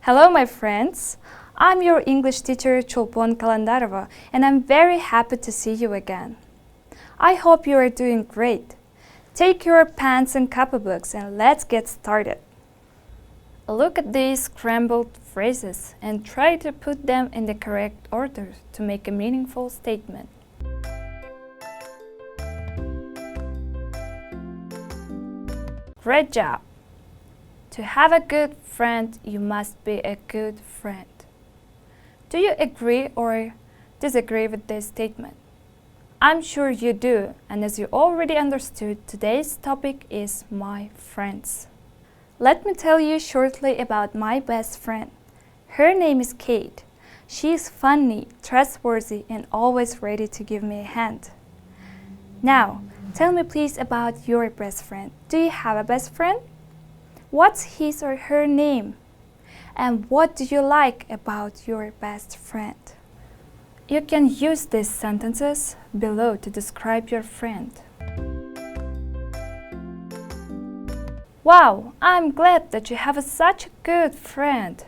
Hello, my friends. I'm your English teacher, Чулпон Каландарова, and I'm very happy to see you again. I hope you are doing great. Take your pens and copybooks and let's get started. Look at these scrambled phrases and try to put them in the correct order to make a meaningful statement. Great job! To have a good friend, you must be a good friend. Do you agree or disagree with this statement? I'm sure you do, and as you already understood, today's topic is my friends. Let me tell you shortly about my best friend. Her name is Kate. She is funny, trustworthy, and always ready to give me a hand. Now, tell me please about your best friend. Do you have a best friend? What's his or her name? And what do you like about your best friend? You can use these sentences below to describe your friend. Wow, I'm glad that you have such a good friend.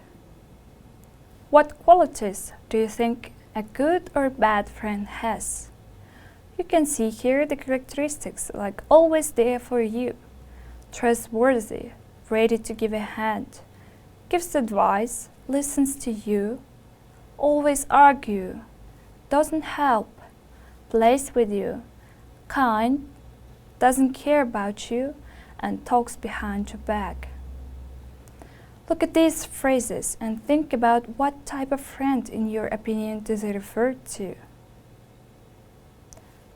What qualities do you think a good or bad friend has? You can see here the characteristics like always there for you, trustworthy, ready to give a hand, gives advice, listens to you, always argue, doesn't help, plays with you, kind, doesn't care about you, and talks behind your back. Look at these phrases and think about what type of friend, in your opinion, do they refer to.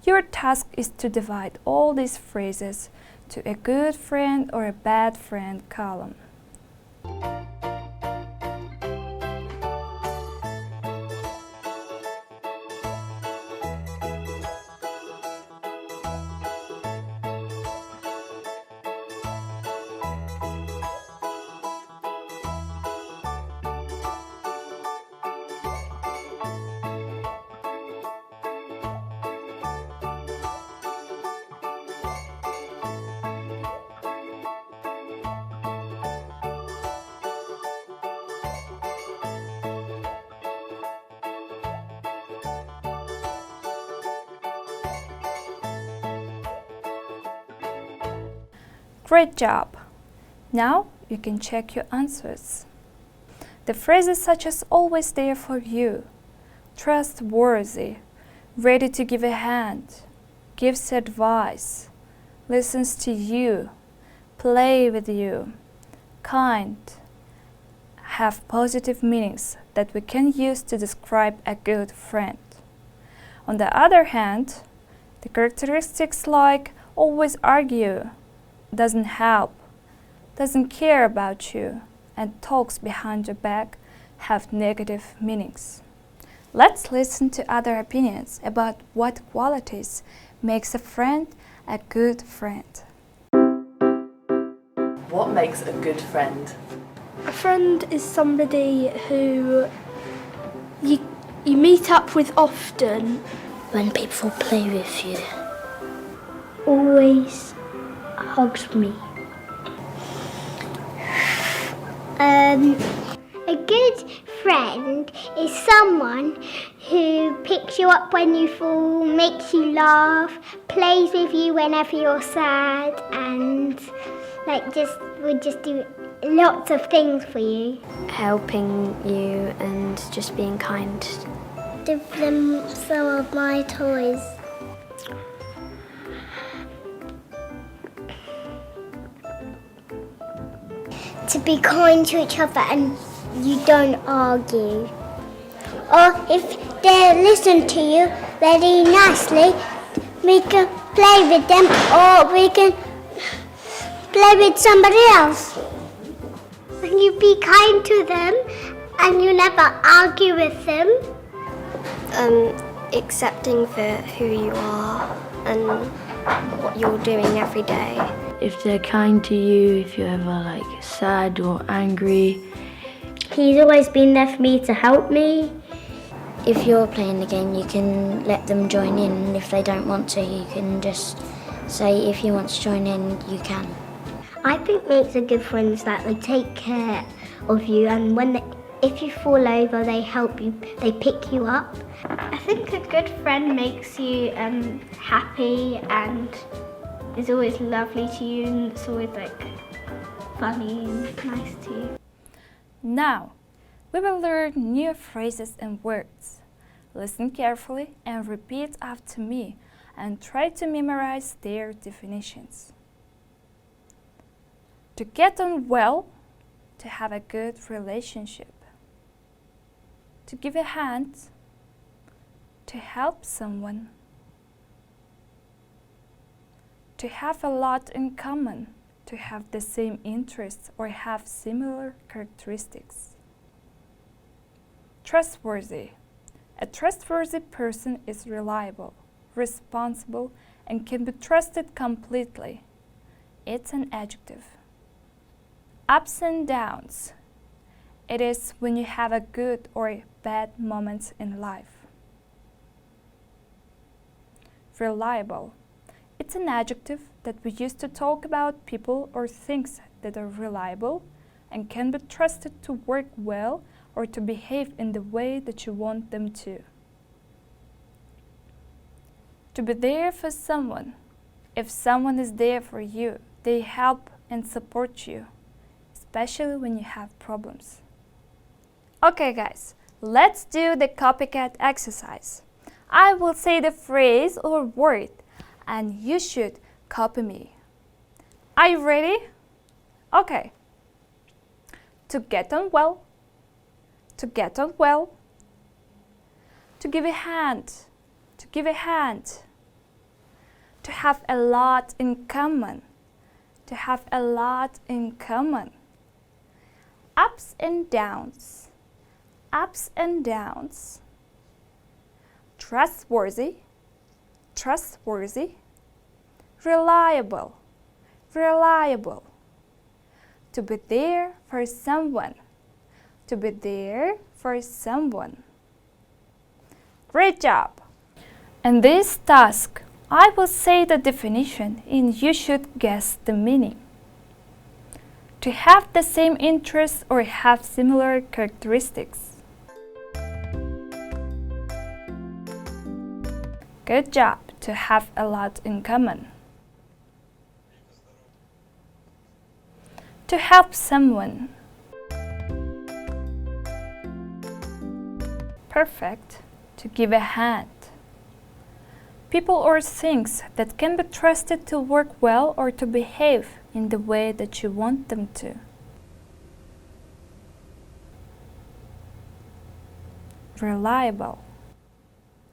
Your task is to divide all these phrases to a good friend or a bad friend column. Great job! Now you can check your answers. The phrases such as always there for you, trustworthy, ready to give a hand, gives advice, listens to you, play with you, kind, have positive meanings that we can use to describe a good friend. On the other hand, the characteristics like always argue, doesn't help, doesn't care about you, and talks behind your back have negative meanings. Let's listen to other opinions about what qualities makes a friend a good friend. What makes a good friend? A friend is somebody who you meet up with often. When people play with you. Always hugs me. A good friend is someone who picks you up when you fall, makes you laugh, plays with you whenever you're sad, and would just do lots of things for you. Helping you and just being kind. Give them some of my toys. To be kind to each other and you don't argue. Or if they listen to you very nicely, we can play with them or we can play with somebody else. And you be kind to them and you never argue with them. Accepting for who you are and what you're doing every day. If they're kind to you, if you're ever sad or angry. He's always been there for me to help me. If you're playing the game, you can let them join in. If they don't want to, you can just say if you want to join in, you can. I think makes a good friend is that they take care of you, and when if you fall over, they help you, they pick you up. I think a good friend makes you happy and is always lovely to you, and it's always like funny and nice to you. Now, we will learn new phrases and words. Listen carefully and repeat after me and try to memorize their definitions. To get on well, to have a good relationship. To give a hand, to help someone. To have a lot in common, to have the same interests or have similar characteristics. Trustworthy. A trustworthy person is reliable, responsible, and can be trusted completely. It's an adjective. Ups and downs. It is when you have a good or bad moments in life. Reliable. It's an adjective that we use to talk about people or things that are reliable and can be trusted to work well or to behave in the way that you want them to. To be there for someone. If someone is there for you, they help and support you, especially when you have problems. Okay guys, let's do the copycat exercise. I will say the phrase or word and you should copy me. Are you ready? Okay. To get on well. To get on well. To give a hand. To give a hand. To have a lot in common. To have a lot in common. Ups and downs. Ups and downs. Trustworthy. Trustworthy. Reliable. Reliable. To be there for someone. To be there for someone. Great job! In this task, I will say the definition and you should guess the meaning. To have the same interests or have similar characteristics. Good job! To have a lot in common. To help someone. Perfect. To give a hand. People or things that can be trusted to work well or to behave in the way that you want them to. Reliable.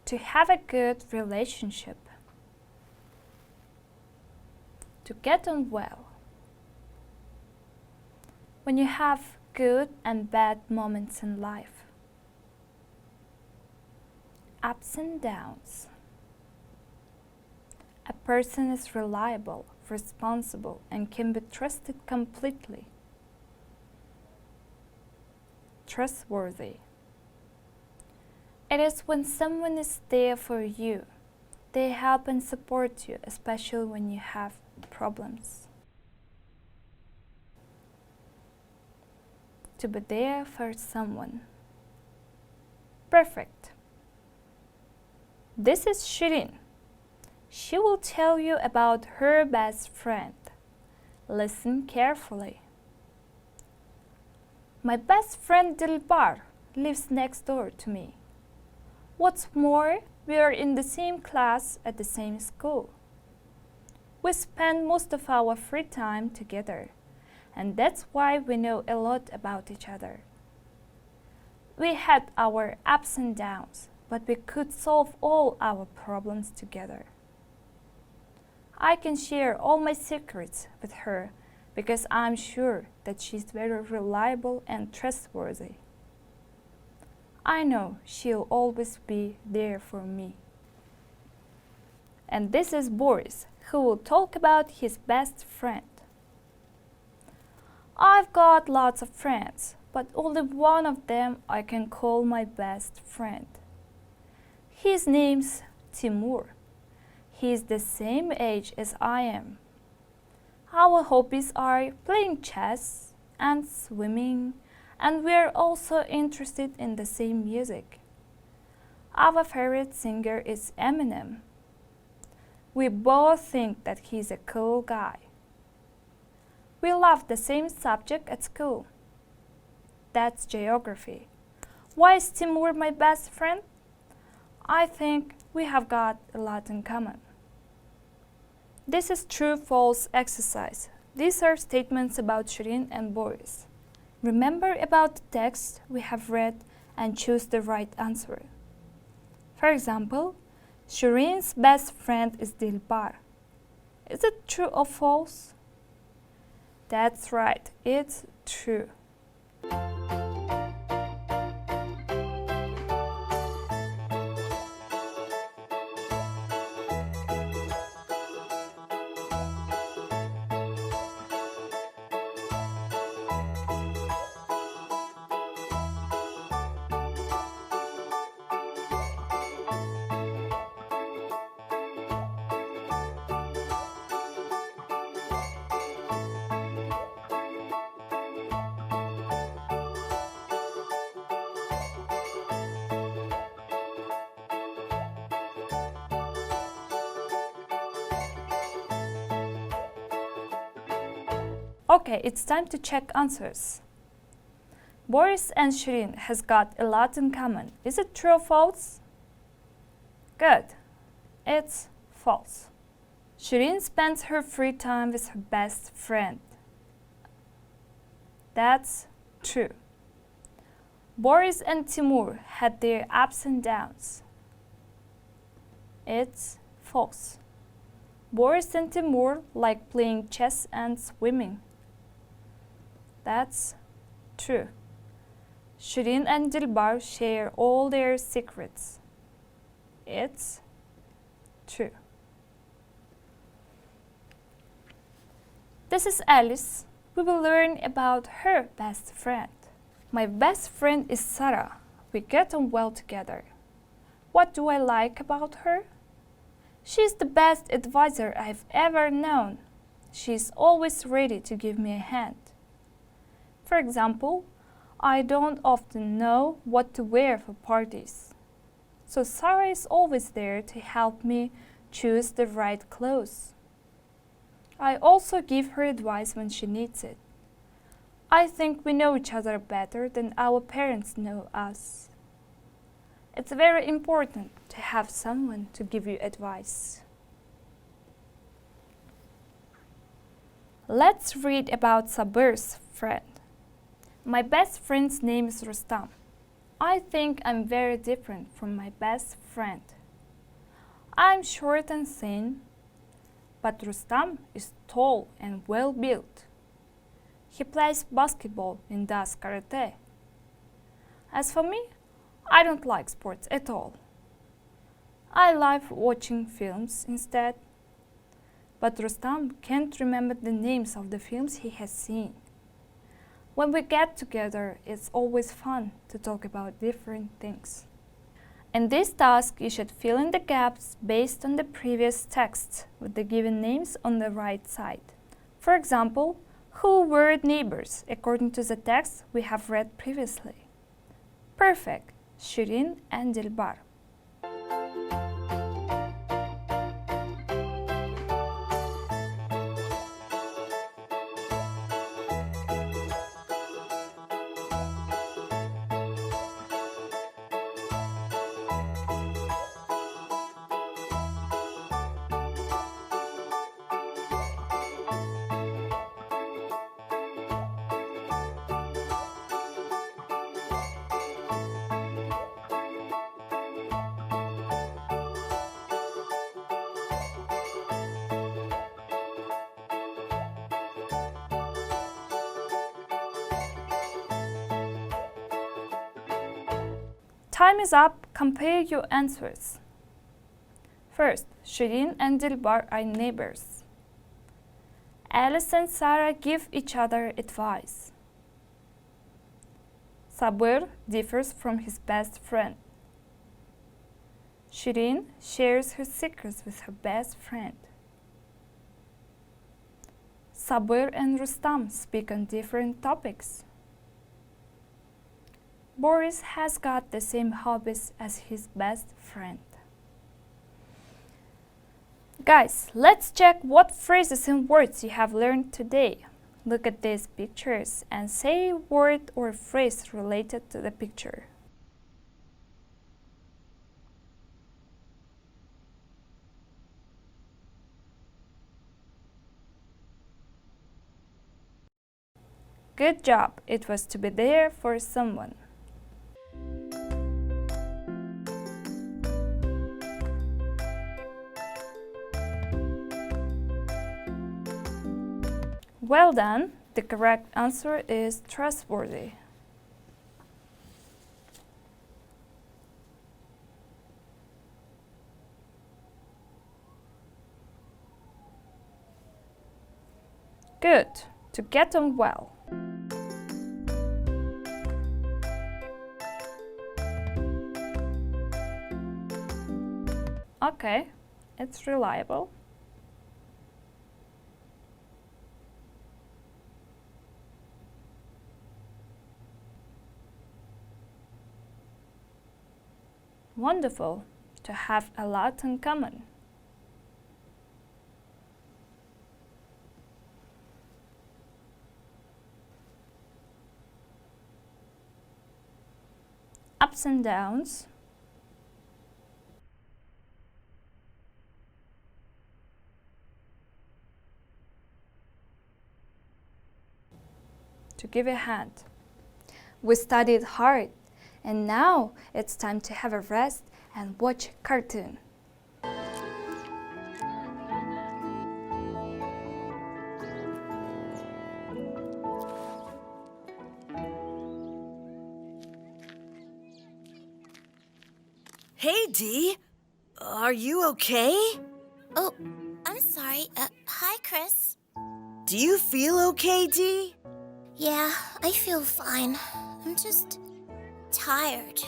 To have a good relationship. To get on well. When you have good and bad moments in life. Ups and downs. A person is reliable, responsible, and can be trusted completely. Trustworthy. It is when someone is there for you. They help and support you, especially when you have problems. To be there for someone. Perfect. This is Shirin. She will tell you about her best friend. Listen carefully. My best friend Dilbar lives next door to me. What's more, we are in the same class at the same school. We spend most of our free time together, and that's why we know a lot about each other. We had our ups and downs, but we could solve all our problems together. I can share all my secrets with her because I'm sure that she's very reliable and trustworthy. I know she'll always be there for me. And this is Boris, who will talk about his best friend. I've got lots of friends, but only one of them I can call my best friend. His name's Timur. He's the same age as I am. Our hobbies are playing chess and swimming and we are also interested in the same music. Our favorite singer is Eminem. We both think that he's a cool guy. We love the same subject at school. That's geography. Why is Timur my best friend? I think we have got a lot in common. This is true-false exercise. These are statements about Shirin and Boris. Remember about the text we have read and choose the right answer. For example, Shirin's best friend is Dilbar. Is it true or false? That's right, it's true. Okay, it's time to check answers. Boris and Shirin has got a lot in common. Is it true or false? Good. It's false. Shirin spends her free time with her best friend. That's true. Boris and Timur had their ups and downs. It's false. Boris and Timur like playing chess and swimming. That's true. Shirin and Dilbar share all their secrets. It's true. This is Alice. We will learn about her best friend. My best friend is Sarah. We get on well together. What do I like about her? She's the best advisor I've ever known. She's always ready to give me a hand. For example, I don't often know what to wear for parties. So Sarah is always there to help me choose the right clothes. I also give her advice when she needs it. I think we know each other better than our parents know us. It's very important to have someone to give you advice. Let's read about Sabir's friend. My best friend's name is Rustam. I think I'm very different from my best friend. I'm short and thin, but Rustam is tall and well built. He plays basketball and does karate. As for me, I don't like sports at all. I like watching films instead. But Rustam can't remember the names of the films he has seen. When we get together, it's always fun to talk about different things. In this task, you should fill in the gaps based on the previous texts with the given names on the right side. For example, who were neighbors according to the text we have read previously? Perfect, Shirin and Dilbar. Time is up. Compare your answers. First, Shirin and Dilbar are neighbors. Alice and Sarah give each other advice. Sabir differs from his best friend. Shirin shares her secrets with her best friend. Sabir and Rustam speak on different topics. Boris has got the same hobbies as his best friend. Guys, let's check what phrases and words you have learned today. Look at these pictures and say a word or phrase related to the picture. Good job! It was to be there for someone. Well done! The correct answer is trustworthy. Good! To get on well. Okay, it's reliable. Wonderful to have a lot in common. Ups and downs. To give a hand. We studied hard, and now it's time to have a rest and watch a cartoon. Hey, Dee. Are you okay? Oh, I'm sorry. Hi, Chris. Do you feel okay, Dee? Yeah, I feel fine. I'm just tired.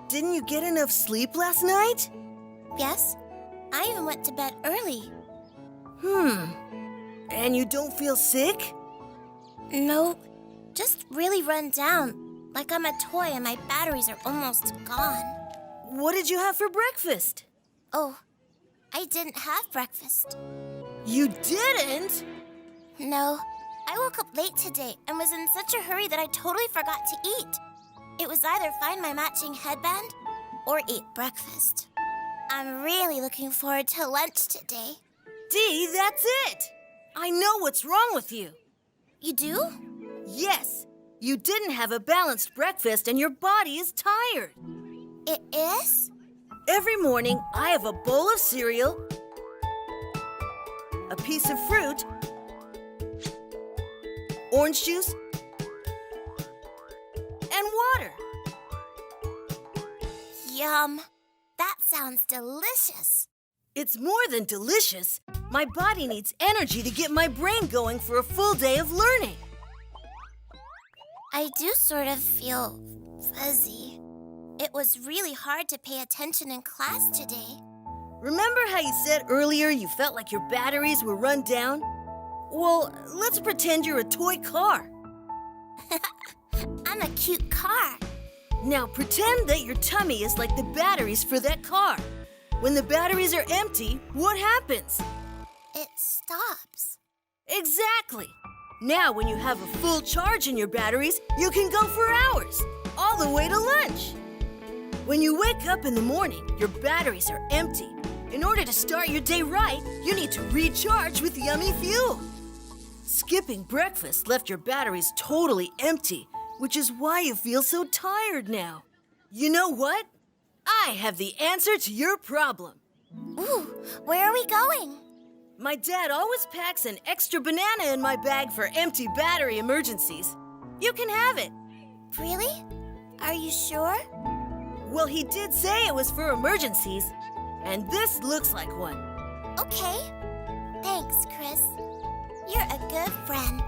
Didn't you get enough sleep last night? Yes, I even went to bed early. And you don't feel sick? No, just really run down. Like I'm a toy and my batteries are almost gone. What did you have for breakfast? Oh, I didn't have breakfast. You didn't? No, I woke up late today and was in such a hurry that I totally forgot to eat. It was either find my matching headband or eat breakfast. I'm really looking forward to lunch today. Dee, that's it! I know what's wrong with you. You do? Yes, you didn't have a balanced breakfast and your body is tired. It is? Every morning, I have a bowl of cereal, a piece of fruit, orange juice, and water. Yum. That sounds delicious. It's more than delicious. My body needs energy to get my brain going for a full day of learning. I do sort of feel fuzzy. It was really hard to pay attention in class today. Remember how you said earlier you felt like your batteries were run down? Well, let's pretend you're a toy car. I'm a cute car. Now pretend that your tummy is like the batteries for that car. When the batteries are empty, what happens? It stops. Exactly. Now when you have a full charge in your batteries, you can go for hours, all the way to lunch. When you wake up in the morning, your batteries are empty. In order to start your day right, you need to recharge with yummy fuel. Skipping breakfast left your batteries totally empty, which is why you feel so tired now. You know what? I have the answer to your problem. Ooh, where are we going? My dad always packs an extra banana in my bag for empty battery emergencies. You can have it. Really? Are you sure? Well, he did say it was for emergencies, and this looks like one. Okay. Thanks, Chris. You're a good friend.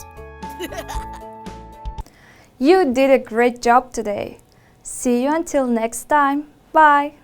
You did a great job today. See you until next time. Bye.